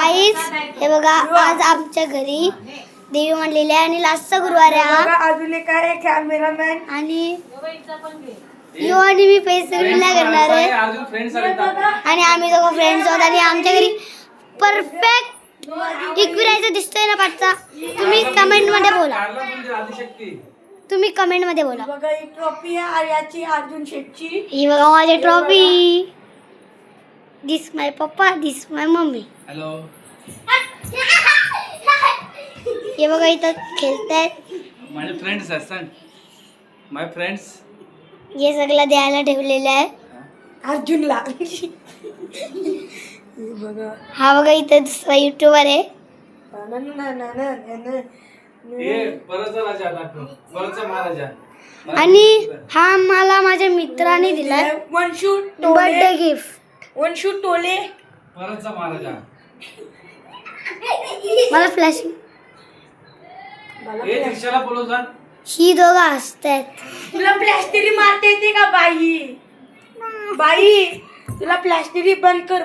Guys हे बघा आज आमच्या घरी देवी म्हणलेली आहे आणि लास्टचा गुरुवार आहे हा. अजून एक आहे कॅमेरामॅन आणि यो आणि मी फेस रिव्हील नाही करणार आहे आणि आम्ही दोघं फ्रेंड्स आहोत आणि आमच्या घरी परफेक्ट इक्विरायचं दिसतोय ना पाठचा. तुम्ही कमेंट मध्ये बोला. तुम्ही कमेंट मध्ये बोला. बघा ही ट्रॉफी आहे आर्याची अर्जुन शेटची. ही बघा माझी ट्रॉफी. दिस माय पप्पा दिस माय मम्मी. हॅलो. हे बघा इथं खेळतायत माझे फ्रेंड्स आहेत सांग. माय फ्रेंड्स. हे सगळं द्यायला ठेवलेलं आहे अर्जुनला. बघा हा बघा इथं दुसरा युट्यूबर आहे परतचा राजा दाखव. परतचा महाराजा. आणि हा मला माझ्या मित्राने दिलाय वंशू बर्थडे गिफ्ट. वंशू टोले. परतचा महाराजा. मला फ्लॅश. हे रिक्षाला बोलव जा. ही दोघं हसतायत. तुला प्लॅस्टरी मारता येते का बाई? बाई तुला प्लॅस्टरी बंद कर.